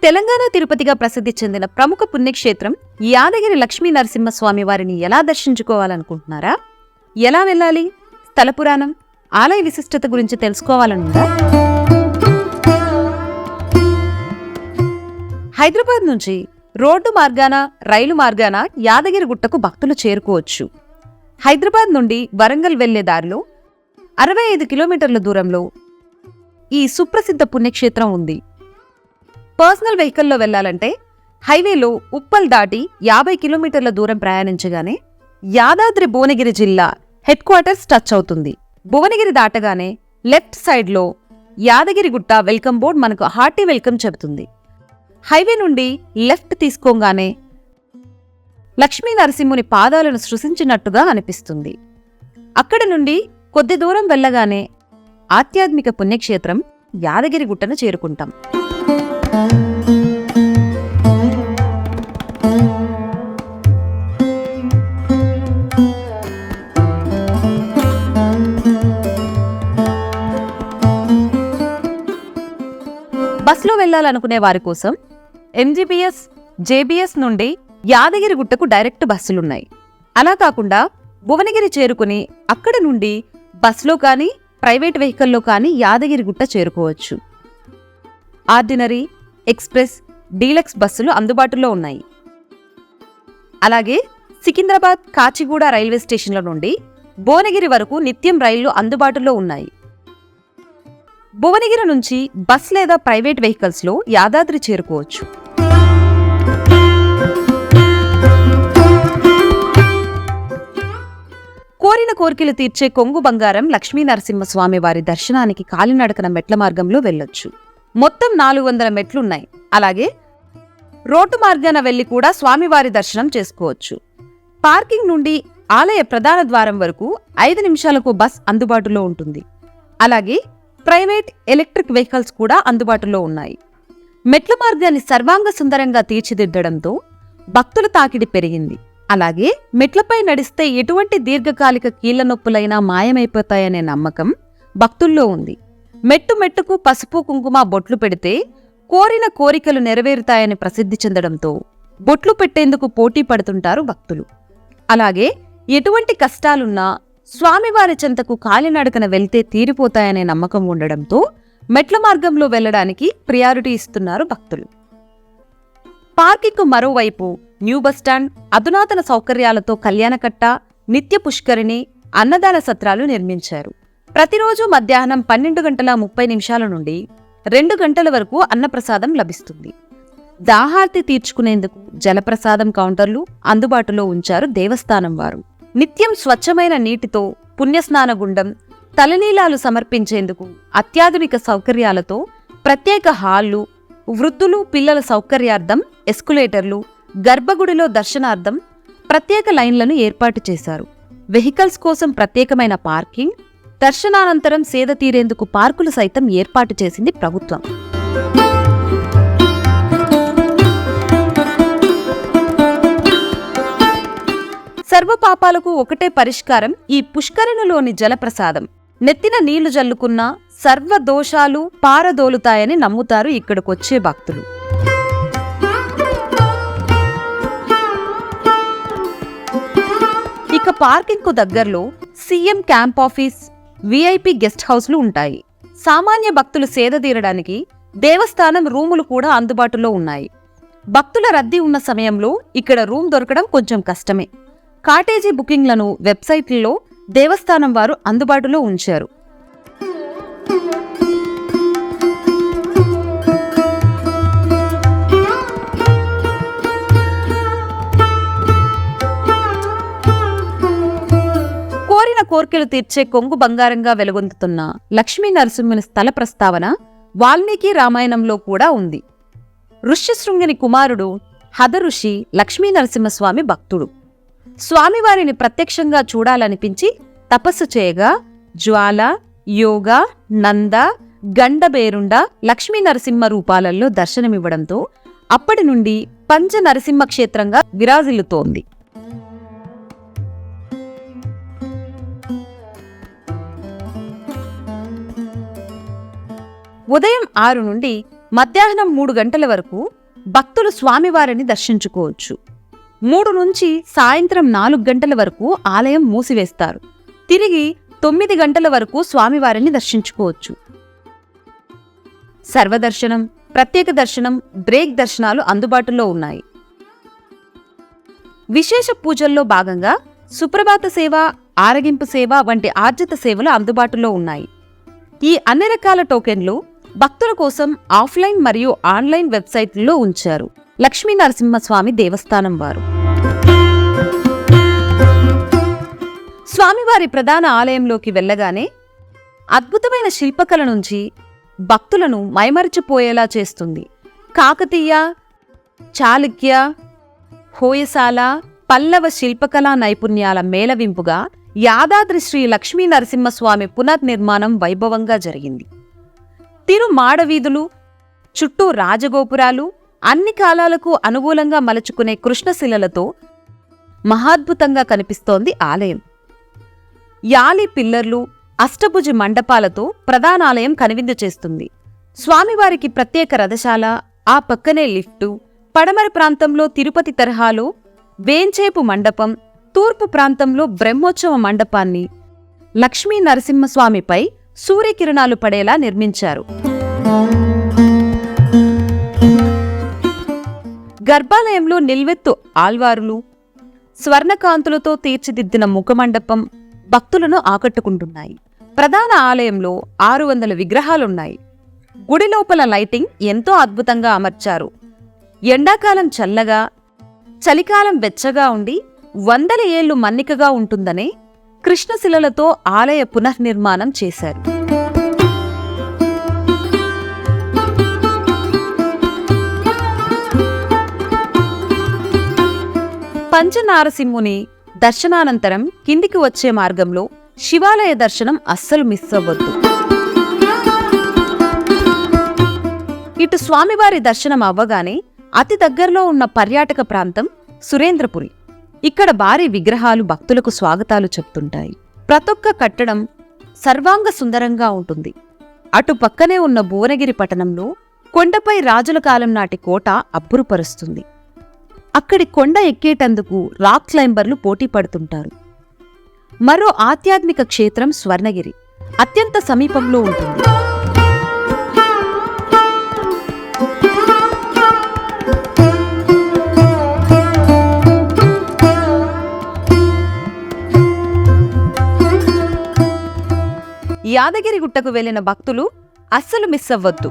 తెలంగాణ తిరుపతిగా ప్రసిద్ధి చెందిన ప్రముఖ పుణ్యక్షేత్రం యాదగిరి లక్ష్మీ నరసింహస్వామి వారిని ఎలా దర్శించుకోవాలనుకుంటున్నారా? ఎలా వెళ్ళాలి? స్థల పురాణం, ఆలయ విశిష్టత గురించి తెలుసుకోవాలనుందా? హైదరాబాద్ నుంచి రోడ్డు మార్గాన, రైలు మార్గాన యాదగిరి గుట్టకు భక్తులు చేరుకోవచ్చు. హైదరాబాద్ నుండి వరంగల్ వెళ్లే దారిలో 65 కిలోమీటర్ల దూరంలో ఈ సుప్రసిద్ధ పుణ్యక్షేత్రం ఉంది. పర్సనల్ వెహికల్లో వెళ్లాలంటే హైవేలో ఉప్పల్ దాటి 50 కిలోమీటర్ల దూరం ప్రయాణించగానే యాదాద్రి భువనగిరి జిల్లా హెడ్ క్వార్టర్స్ టచ్ అవుతుంది. భువనగిరి దాటగానే లెఫ్ట్ సైడ్లో యాదగిరి గుట్ట వెల్కమ్ బోర్డ్ మనకు హార్టీ వెల్కమ్ చెబుతుంది. హైవే నుండి లెఫ్ట్ తీసుకోగానే లక్ష్మీ నరసింహుని పాదాలను సృశించినట్టుగా అనిపిస్తుంది. అక్కడ నుండి కొద్ది దూరం వెళ్ళగానే ఆధ్యాత్మిక పుణ్యక్షేత్రం యాదగిరి గుట్టను చేరుకుంటాం. బస్లో వెళ్లాలనుకునే వారి కోసం ఎంజీబీఎస్, జేబీఎస్ నుండి యాదగిరి గుట్టకు డైరెక్ట్ బస్సులున్నాయి. అలా కాకుండా భువనగిరి చేరుకుని అక్కడ నుండి బస్లో కానీ ప్రైవేట్ వెహికల్లో కానీ యాదగిరి గుట్ట చేరుకోవచ్చు. ఆర్డినరీ, ఎక్స్ప్రెస్, డీలక్స్ బస్సులు అందుబాటులో ఉన్నాయి. అలాగే సికింద్రాబాద్, కాచిగూడ రైల్వే స్టేషన్ల నుండి భువనగిరి వరకు నిత్యం రైళ్లు అందుబాటులో ఉన్నాయి. భువనగిరి నుంచి బస్ లేదా ప్రైవేట్ వెహికల్స్లో యాదాద్రి చేరుకోవచ్చు. కోరిన కోరికలు తీర్చే కొంగు బంగారం లక్ష్మీ నరసింహస్వామి వారి దర్శనానికి కాలినడకన మెట్ల మార్గంలో వెళ్లొచ్చు. మొత్తం 400 మెట్లున్నాయి. అలాగే రోడ్డు మార్గాన వెళ్లి కూడా స్వామివారి దర్శనం చేసుకోవచ్చు. పార్కింగ్ నుండి ఆలయ ప్రధాన ద్వారం వరకు 5 నిమిషాలకు బస్ అందుబాటులో ఉంటుంది. అలాగే ప్రైవేట్, ఎలక్ట్రిక్ వెహికల్స్ కూడా అందుబాటులో ఉన్నాయి. మెట్ల మార్గాన్ని సర్వాంగ సుందరంగా తీర్చిదిద్దడంతో భక్తుల తాకిడి పెరిగింది. అలాగే మెట్లపై నడిస్తే ఎటువంటి దీర్ఘకాలిక కీళ్ల నొప్పులైనా మాయమైపోతాయనే నమ్మకం భక్తుల్లో ఉంది. మెట్టు మెట్టుకు పసుపు, కుంకుమ బొట్లు పెడితే కోరిన కోరికలు నెరవేరుతాయని ప్రసిద్ధి చెందడంతో బొట్లు పెట్టేందుకు పోటీ పడుతుంటారు భక్తులు. అలాగే ఎటువంటి కష్టాలున్నా స్వామివారి చెంతకు కాలినడకన వెళ్తే తీరిపోతాయనే నమ్మకం ఉండడంతో మెట్ల మార్గంలో వెళ్లడానికి ప్రియారిటీ ఇస్తున్నారు భక్తులు. పార్కింగ్కు మరోవైపు న్యూ బస్టాండ్, అధునాతన సౌకర్యాలతో కళ్యాణకట్ట, నిత్య పుష్కరిణి, అన్నదాన సత్రాలు నిర్మించారు. ప్రతిరోజు మధ్యాహ్నం 12:30 నుండి 2 గంటల వరకు అన్నప్రసాదం లభిస్తుంది. దాహార్తి తీర్చుకునేందుకు జలప్రసాదం కౌంటర్లు అందుబాటులో ఉంచారు దేవస్థానం వారు. నిత్యం స్వచ్ఛమైన నీటితో పుణ్యస్నాన గుండం, తలనీలాలు సమర్పించేందుకు అత్యాధునిక సౌకర్యాలతో ప్రత్యేక హాళ్లు, వృద్ధులు, పిల్లల సౌకర్యార్థం ఎస్కులేటర్లు, గర్భగుడిలో దర్శనార్థం ప్రత్యేక లైన్లను ఏర్పాటు చేశారు. వెహికల్స్ కోసం ప్రత్యేకమైన పార్కింగ్, దర్శనానంతరం సేద తీరేందుకు పార్కులు సైతం ఏర్పాటు చేసింది ప్రభుత్వం. సర్వపాపాలకు ఒకటే పరిష్కారం ఈ పుష్కరిణిలోని జలప్రసాదం. నెత్తిన నీళ్లు జల్లుకున్నా సర్వ దోషాలు పారదోలుతాయని నమ్ముతారు ఇక్కడికొచ్చే భక్తులు. ఇక పార్కింగ్ కు దగ్గరలో CM camp office, VIP guest హౌస్లు ఉంటాయి. సామాన్య భక్తులు సేద తీరడానికి దేవస్థానం రూములు కూడా అందుబాటులో ఉన్నాయి. భక్తుల రద్దీ ఉన్న సమయంలో ఇక్కడ రూమ్ దొరకడం కొంచెం కష్టమే. కాటేజీ బుకింగ్లను వెబ్సైట్లలో దేవస్థానం వారు అందుబాటులో ఉంచారు. కోరిన కోర్కెలు తీర్చే కొంగు బంగారంగా వెలుగొందుతున్న లక్ష్మీ నరసింహుని స్థల ప్రస్తావన వాల్మీకి రామాయణంలో కూడా ఉంది. ఋష్యశృంగుని కుమారుడు హదఋషి లక్ష్మీ నరసింహస్వామి భక్తుడు. స్వామివారిని ప్రత్యక్షంగా చూడాలనిపించి తపస్సు చేయగా జ్వాల, యోగ, నంద, గండబేరుండ లక్ష్మీ నరసింహ రూపాలలో దర్శనమివ్వడంతో అప్పటి నుండి పంచ నరసింహ క్షేత్రంగా విరాజిల్లుతోంది. ఉదయం 6 నుండి మధ్యాహ్నం 3 గంటల వరకు భక్తులు స్వామివారిని దర్శించుకోవచ్చు. 3 నుంచి సాయంత్రం 4 గంటల వరకు ఆలయం మూసివేస్తారు. తిరిగి 9 గంటల వరకు స్వామివారిని దర్శించుకోవచ్చు. సర్వదర్శనం, ప్రత్యేక దర్శనం, బ్రేక్ దర్శనాలు అందుబాటులో ఉన్నాయి. విశేష పూజల్లో భాగంగా సుప్రభాత సేవ, ఆరగింపు సేవ వంటి ఆర్జిత సేవలు అందుబాటులో ఉన్నాయి. ఈ అన్ని రకాల టోకెన్లు భక్తుల కోసం ఆఫ్లైన్ మరియు ఆన్లైన్ వెబ్సైట్లలో ఉంచారు. లక్ష్మీ నరసింహస్వామి దేవస్థానం వారు స్వామివారి ప్రధాన ఆలయంలోకి వెళ్ళగానే అద్భుతమైన శిల్పకళ నుంచి భక్తులను మైమరిచిపోయేలా చేస్తుంది. కాకతీయ, చాళుక్య, హోయసాల, పల్లవ శిల్పకళా నైపుణ్యాల మేళవింపుగా యాదాద్రి శ్రీ లక్ష్మీ నరసింహస్వామి పునర్నిర్మాణం వైభవంగా జరిగింది. తిరు మాడవీధులు, చుట్టూ రాజగోపురాలు, అన్ని కాలాలకు అనుకూలంగా మలుచుకునే కృష్ణశిలలతో మహాద్భుతంగా కనిపిస్తోంది ఆలయం. యాలి పిల్లర్లు, అష్టభుజి మండపాలతో ప్రధానాలయం కనువిందు చేస్తుంది. స్వామివారికి ప్రత్యేక రథశాల, ఆ పక్కనే లిఫ్టు, పడమర ప్రాంతంలో తిరుపతి తరహాలో వేంచేపు మండపం, తూర్పు ప్రాంతంలో బ్రహ్మోత్సవ మండపాన్ని లక్ష్మీ నరసింహస్వామిపై సూర్యకిరణాలు పడేలా నిర్మించారు. గర్భాలయంలో నిల్వెత్తు ఆల్వారులు, స్వర్ణకాంతులతో తీర్చిదిద్దిన ముఖమండపం భక్తులను ఆకట్టుకుంటున్నాయి. ప్రధాన ఆలయంలో 600 విగ్రహాలున్నాయి. గుడి లోపల లైటింగ్ ఎంతో అద్భుతంగా అమర్చారు. ఎండాకాలం చల్లగా, చలికాలం వెచ్చగా ఉండి 100 ఏళ్లు మన్నికగా ఉంటుందనే కృష్ణశిలలతో ఆలయ పునర్నిర్మాణం చేశారు. పంచనారసింహుని దర్శనానంతరం కిందికి వచ్చే మార్గంలో శివాలయ దర్శనం అస్సలు మిస్ అవ్వద్దు. ఇటు స్వామివారి దర్శనం అవ్వగానే అతి దగ్గరలో ఉన్న పర్యాటక ప్రాంతం సురేంద్రపురి. ఇక్కడ భారీ విగ్రహాలు భక్తులకు స్వాగతాలు చెప్తుంటాయి. ప్రతొక్క కట్టడం సర్వాంగ సుందరంగా ఉంటుంది. అటు పక్కనే ఉన్న భువనగిరి పట్టణంలో కొండపై రాజుల కాలం నాటి కోట అబ్బురుపరుస్తుంది. అక్కడి కొండ ఎక్కేటందుకు రాక్ క్లైంబర్లు పోటీ పడుతుంటారు. మరో ఆధ్యాత్మిక క్షేత్రం స్వర్ణగిరి అత్యంత సమీపంలో ఉంటుంది. యాదగిరి గుట్టకు వెళ్లిన భక్తులు అస్సలు మిస్ అవ్వద్దు.